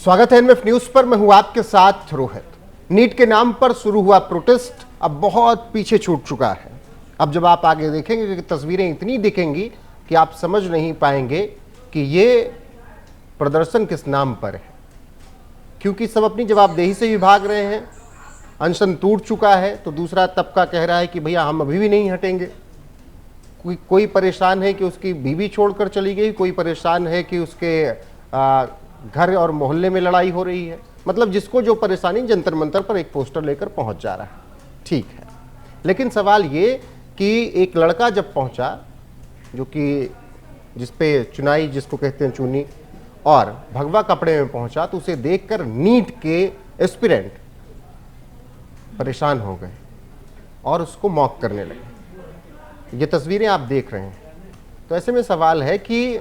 स्वागत है NF news पर। मैं हूं आपके साथ रोहित। नीट के नाम पर शुरू हुआ प्रोटेस्ट अब बहुत पीछे छूट चुका है। अब जब आप आगे देखेंगे कि तस्वीरें इतनी दिखेंगी कि आप समझ नहीं पाएंगे कि ये प्रदर्शन किस नाम पर है, क्योंकि सब अपनी जवाबदेही से भी भाग रहे हैं। अनशन टूट चुका है तो दूसरा तबका कह रहा है कि भैया हम अभी भी नहीं हटेंगे। कोई परेशान है कि उसकी बीवी छोड़कर चली गई, कोई परेशान है कि उसके घर और मोहल्ले में लड़ाई हो रही है। मतलब जिसको जो परेशानी जंतर मंतर पर एक पोस्टर लेकर पहुंच जा रहा है, ठीक है। लेकिन सवाल ये कि एक लड़का जब पहुंचा, जो कि जिसपे चुनाई जिसको कहते हैं चुनी, और भगवा कपड़े में पहुंचा, तो उसे देखकर नीट के एस्पिरेंट परेशान हो गए और उसको मॉक करने लगे। ये तस्वीरें आप देख रहे हैं। तो ऐसे में सवाल है कि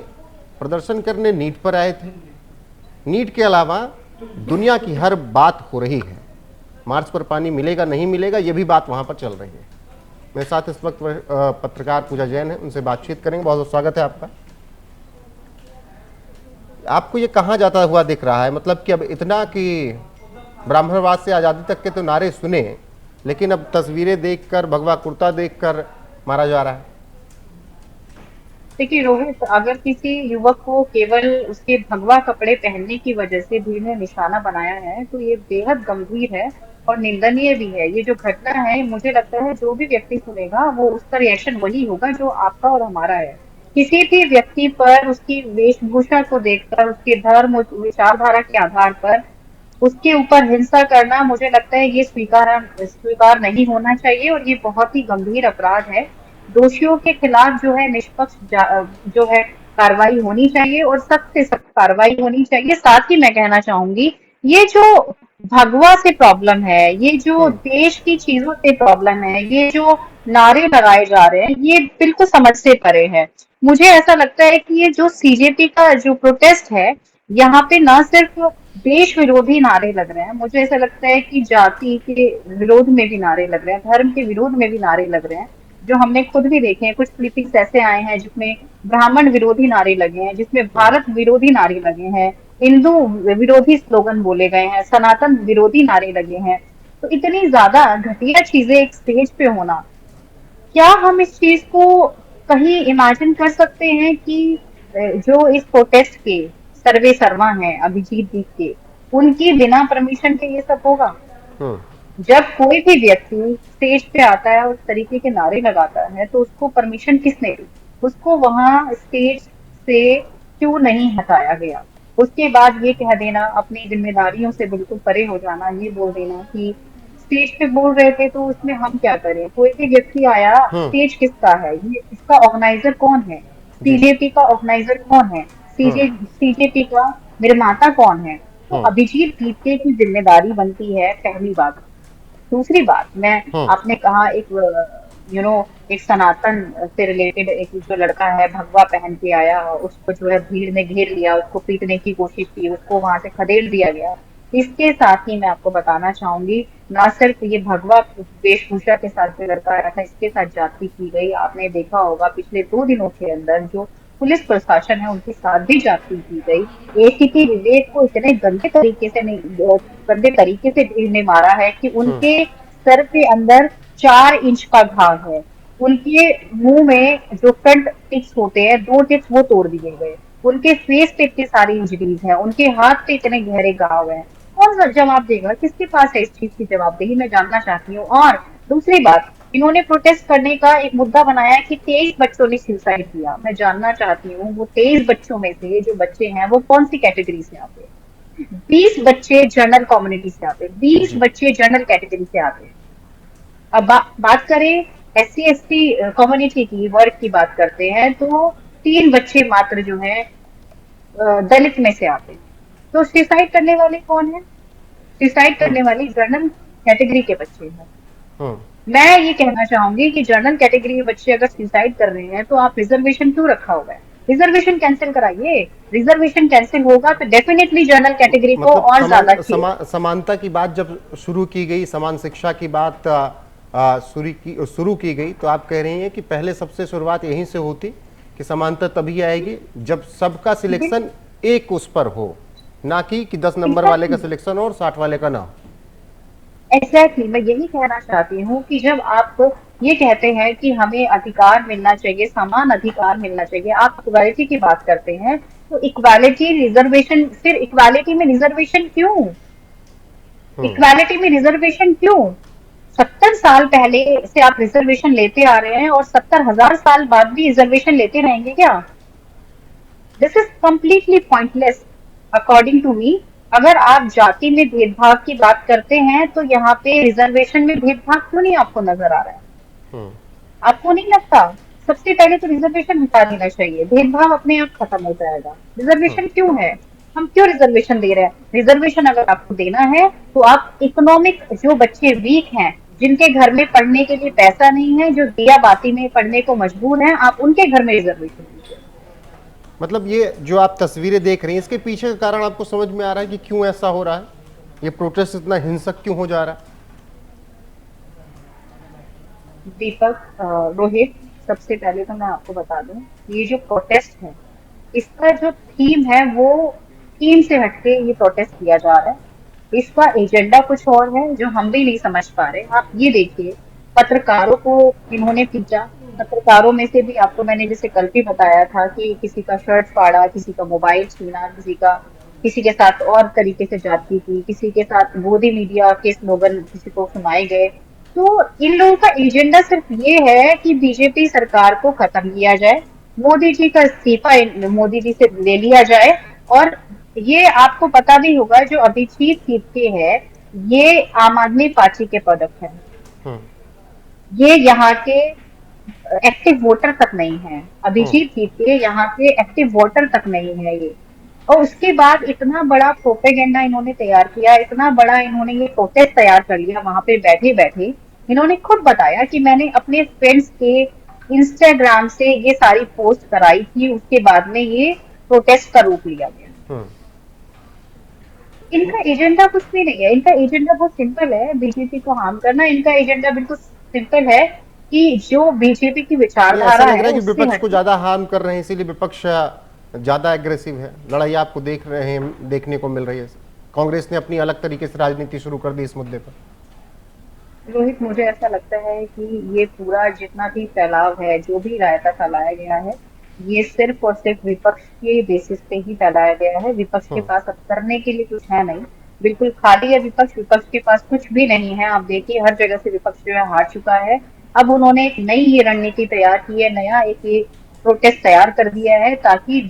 प्रदर्शन करने नीट पर आए थे। नीट के अलावा दुनिया की हर बात हो रही है। मार्च पर पानी मिलेगा नहीं मिलेगा, ये भी बात वहां पर चल रही है। मेरे साथ इस वक्त पत्रकार पूजा जैन है, उनसे बातचीत करेंगे। बहुत बहुत स्वागत है आपका। आपको ये कहाँ जाता हुआ दिख रहा है? मतलब कि अब इतना कि ब्राह्मणवाद से आज़ादी तक के तो नारे सुने, लेकिन अब तस्वीरें देखकर, भगवा कुर्ता देखकर मारा जा रहा है। देखिए रोहित, अगर किसी युवक को केवल उसके भगवा कपड़े पहनने की वजह से भीड़ ने निशाना बनाया है तो ये बेहद गंभीर है और निंदनीय भी है। ये जो घटना है, मुझे लगता है जो भी व्यक्ति सुनेगा वो उसका रिएक्शन वही होगा जो आपका और हमारा है। किसी भी व्यक्ति पर उसकी वेशभूषा को देखकर, उसके धर्म विचारधारा के आधार पर उसके ऊपर हिंसा करना, मुझे लगता है ये स्वीकार नहीं होना चाहिए और ये बहुत ही गंभीर अपराध है। दोषियों के खिलाफ जो है निष्पक्ष जो है कार्रवाई होनी चाहिए और सख्त से सख्त कार्रवाई होनी चाहिए। साथ ही मैं कहना चाहूंगी, ये जो भगवा से प्रॉब्लम है, ये जो देश की चीजों से प्रॉब्लम है, ये जो नारे लगाए जा रहे हैं, ये बिल्कुल समझ से परे है। मुझे ऐसा लगता है कि ये जो सीजेपी का जो प्रोटेस्ट है, यहाँ पे ना सिर्फ देश विरोधी नारे लग रहे हैं, मुझे ऐसा लगता है कि जाति के विरोध में भी नारे लग रहे हैं, धर्म के विरोध में भी नारे लग रहे हैं, जो हमने खुद भी देखे हैं। कुछ क्लिपिंग्स ऐसे आए हैं जिसमें ब्राह्मण विरोधी नारे लगे हैं, जिसमें भारत विरोधी नारे लगे हैं, हिंदू विरोधी स्लोगन बोले गए हैं, सनातन विरोधी नारे लगे हैं। तो इतनी ज्यादा घटिया चीजें एक स्टेज पे होना, क्या हम इस चीज को कहीं इमेजिन कर सकते हैं कि जो इस प्रोटेस्ट के सर्वे सर्वा हैं अभिजीत दीप के, उनकी बिना परमिशन के ये सब होगा? जब कोई भी व्यक्ति स्टेज पे आता है और उस तरीके के नारे लगाता है तो उसको परमिशन किसने दी? उसको वहां स्टेज से क्यों नहीं हटाया गया? उसके बाद ये कह देना, अपनी जिम्मेदारियों से बिल्कुल परे हो जाना, ये बोल देना कि स्टेज पे बोल रहे थे तो उसमें हम क्या करें? कोई भी व्यक्ति आया, स्टेज किसका है? ये इसका ऑर्गेनाइजर कौन है? सीजेपी का ऑर्गेनाइजर कौन है? सीजेपी का निर्माता कौन है? तो अभिजीत दीप्ते की जिम्मेदारी बनती है, पहली बात। दूसरी बात, मैं आपने कहा एक सनातन से रिलेटेड एक जो लड़का है भगवा पहन के आया, उसको जो है भीड़ ने घेर लिया, उसको पीटने की कोशिश की, उसको वहां से खदेड़ दिया गया। इसके साथ ही मैं आपको बताना चाहूंगी, ना सिर्फ ये भगवा वेशभूषा के साथ जो लड़का आया था इसके साथ जाति की गई। आपने देखा होगा पिछले 2 दिनों के अंदर जो पुलिस प्रशासन है उनके साथ भी जाति की गई। एसीपी विवेक को इतने गंदे तरीके से भीड़ ने मारा है कि उनके सर के अंदर 4 इंच का घाव है। उनके मुंह में जो फ्रंट टिप्स होते हैं, 2 टिप्स वो तोड़ दिए गए। उनके फेस पे इतनी सारी इंजरीज है, उनके हाथ पे इतने गहरे घाव है। कौन सा जवाब देगा? किसके पास है इस चीज की जवाबदेही? मैं जानना चाहती हूँ। और दूसरी बात, इन्होंने प्रोटेस्ट करने का एक मुद्दा बनाया कि 23 बच्चों ने सुसाइड किया। मैं जानना चाहती हूँ वो 23 बच्चों में से जो बच्चे हैं वो कौन सी कैटेगरी से आते हैं? 20 बच्चे जनरल कम्युनिटी से आते हैं, 20 बच्चे जनरल कैटेगरी से आते हैं। अब बात करें SC ST कम्युनिटी की, वर्ग की बात करते हैं तो 3 बच्चे मात्र जो है दलित में से आते हैं। तो सुसाइड करने वाले कौन है? सुसाइड करने वाली जनरल कैटेगरी के बच्चे हैं। मैं ये कहना चाहूंगी कि जनरल कैटेगरी के बच्चे अगर सुसाइड कर रहे हैं तो आप रिजर्वेशन क्यों रखा हुआ है? रिजर्वेशन कैंसिल कराइए। रिजर्वेशन कैंसिल होगा तो डेफिनेटली जनरल कैटेगरी को मतलब और ज्यादा समानता की बात जब शुरू की गई, समान शिक्षा की बात शुरू की गई, तो आप कह रही हैं कि पहले सबसे शुरुआत यहीं से होती कि समानता तभी आएगी जब सबका सिलेक्शन एक उस पर हो, ना कि 10 नंबर वाले का सिलेक्शन हो और 60 वाले का ना हो। एग्जैक्टली मैं यही कहना चाहती हूँ कि जब आप ये कहते हैं कि हमें अधिकार मिलना चाहिए, समान अधिकार मिलना चाहिए, आप इक्वालिटी की बात करते हैं, तो इक्वालिटी रिजर्वेशन, फिर इक्वालिटी में रिजर्वेशन क्यों? हम्म। इक्वालिटी में रिजर्वेशन क्यों? 70 साल पहले से आप रिजर्वेशन लेते आ रहे हैं और 70,000 साल बाद भी रिजर्वेशन लेते रहेंगे क्या? This is completely pointless according to me. अगर आप जाति में भेदभाव की बात करते हैं तो यहाँ पे रिजर्वेशन में भेदभाव क्यों नहीं आपको नजर आ रहा है? हम्म। आपको नहीं लगता? सबसे पहले तो रिजर्वेशन हटा देना चाहिए, भेदभाव अपने आप खत्म हो जाएगा। हम्म। रिजर्वेशन क्यों है? हम क्यों रिजर्वेशन दे रहे हैं? रिजर्वेशन अगर आपको देना है तो आप इकोनॉमिक, जो बच्चे वीक हैं, जिनके घर में पढ़ने के लिए पैसा नहीं है, जो दिया बाती में पढ़ने को मजबूर हैं, आप उनके घर में रिजर्वेशन दीजिए। मतलब ये जो आप तस्वीरें देख रही हैं, इसके पीछे का कारण आपको समझ में आ रहा है कि क्यों ऐसा हो रहा है? ये प्रोटेस्ट इतना हिंसक क्यों हो जा रहा है? दीपक, रोहित, सबसे पहले तो मैं आपको बता दूं, ये जो प्रोटेस्ट है, इसका जो थीम है वो थीम से हटके ये प्रोटेस्ट किया जा रहा है। इसका एजेंडा कुछ और है जो हम भी नहीं समझ पा रहे। आप ये देखिए, पत्रकारों को इन्होंने पीटा। पत्रकारों में से भी आपको मैंने जैसे कल भी बताया था कि किसी का शर्ट फाड़ा, किसी का मोबाइल छीना, किसी के साथ और तरीके से जाती की, किसी के साथ मोदी मीडिया के स्लोगन किसी को सुनाए गए। तो इन लोगों का एजेंडा सिर्फ ये है कि बीजेपी सरकार को खत्म किया जाए, मोदी जी का इस्तीफा मोदी जी से ले लिया जाए। और ये आपको पता भी होगा, जो अभिजीत तिर्के है, ये आम आदमी पार्टी के प्रोडक्ट है। हम्म। ये यहाँ के एक्टिव वोटर तक नहीं है। हम्म। अभिजीत तिर्के यहाँ के एक्टिव वोटर तक नहीं है ये। और उसके बाद इतना बड़ा प्रोपेगेंडा इन्होंने तैयार किया, इतना बड़ा इन्होंने ये प्रोटेस्ट तैयार कर लिया। वहां पे बैठे बैठे इन्होंने खुद बताया कि मैंने अपने फ्रेंड्स के इंस्टाग्राम से ये सारी पोस्ट कराई थी, उसके बाद में ये प्रोटेस्ट का रूप लिया गया। हम्म। इनका एजेंडा कुछ भी नहीं है। इनका एजेंडा बहुत सिंपल है, बीजेपी को हार्म करना। इनका एजेंडा बिल्कुल सिंपल है कि जो बीजेपी की ये विचारधारा ऐसा लग रहा है है कि उससे विपक्ष को हट। ज्यादा हार्म कर रहे हैं, इसीलिए विपक्ष ज्यादा एग्रेसिव है। लड़ाई आपको देख रहे हैं, देखने को मिल रही है। कांग्रेस ने अपनी अलग तरीके से राजनीति शुरू कर दी इस मुद्दे पर। रोहित, मुझे ऐसा लगता है कि ये पूरा जितना भी फैलाव है, जो भी रायता फैलाया गया है, ये सिर्फ और सिर्फ विपक्ष के बेसिस पे ही फैलाया गया है। विपक्ष के हम्म। पास अब करने के लिए कुछ है नहीं, बिल्कुल खाली है विपक्ष। विपक्ष के पास कुछ भी नहीं है। आप देखिए, हर जगह से विपक्ष जो है हार चुका है। अब उन्होंने एक नई ये रणनीति तैयार की है, नया एक ये प्रोटेस्ट तैयार कर दिया है, ताकि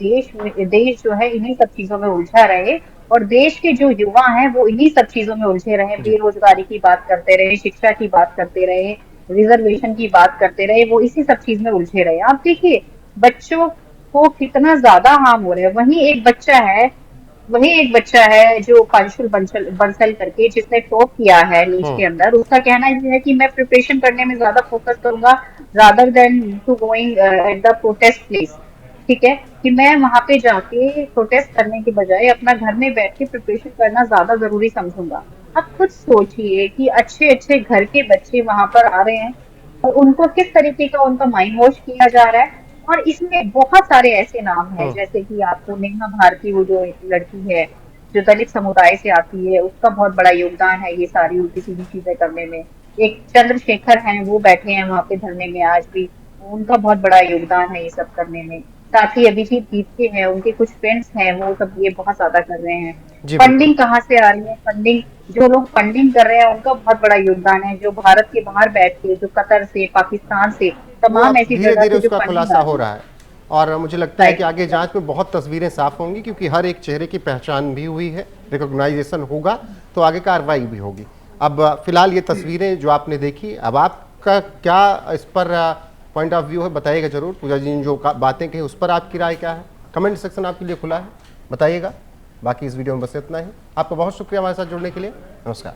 देश जो है इन्हीं सब चीजों में उलझा रहे। और देश के जो युवा हैं वो इन्हीं सब चीजों में उलझे रहे, जी। बेरोजगारी की बात करते रहे, शिक्षा की बात करते रहे, रिजर्वेशन की बात करते रहे, वो इसी सब चीज में उलझे रहे। आप देखिए, बच्चों को कितना ज्यादा हार्म हो रहा है। वही एक बच्चा है जो कांशुल बंसल करके, जिसने टॉप किया है नीट हम्म। के अंदर, उसका कहना ये है कि मैं प्रिपरेशन करने में ज्यादा फोकस करूंगा rather than to going at the protest place. ठीक है, कि मैं वहां पे जाके प्रोटेस्ट करने के बजाय अपना घर में बैठ के प्रिपरेशन करना ज्यादा जरूरी समझूंगा। आप खुद सोचिए कि अच्छे अच्छे घर के बच्चे वहां पर आ रहे हैं और उनको किस तरीके का उनका माइंड वॉश किया जा रहा है। और इसमें बहुत सारे ऐसे नाम हैं, हम्म। जैसे कि आपको नेहा भारती, वो जो एक लड़की है जो दलित समुदाय से आती है, उसका बहुत बड़ा योगदान है ये सारी उल्टी सीधी चीजें करने में। एक चंद्रशेखर हैं, वो बैठे हैं वहां पे धरने में आज भी, उनका बहुत बड़ा योगदान है ये सब करने में। साथ ही अभिजीत दीपके हैं, उनके कुछ फ्रेंड्स हैं, वो सब ये बहुत ज्यादा कर रहे हैं। जी बिल्कुल। फंडिंग कहाँ से आ रही है? फंडिंग, जो लोग फंडिंग कर रहे हैं उनका बहुत बड़ा योगदान है, जो भारत के बाहर बैठ के, जो कतर से, पाकिस्तान से, वो तमाम अब ऐसी धीरे जगह धीरे से जो उसका फंडिंग खुलासा आ हो रही रहा है। है। और मुझे लगता है कि राइट, आगे जांच में बहुत तस्वीरें साफ होंगी, क्योंकि हर एक चेहरे की पहचान भी हुई है, रिकॉग्नाइजेशन होगा, तो आगे कार्रवाई भी होगी। अब फिलहाल ये तस्वीरें जो आपने देखी, अब आपका क्या इस पर पॉइंट ऑफ व्यू है, बताइएगा जरूर। पूजा जी ने जो बातें कही उस पर आपकी राय क्या है? कमेंट सेक्शन आपके लिए खुला है, बताइएगा। बाकी इस वीडियो में बस इतना ही। आपका बहुत शुक्रिया हमारे साथ जुड़ने के लिए। नमस्कार।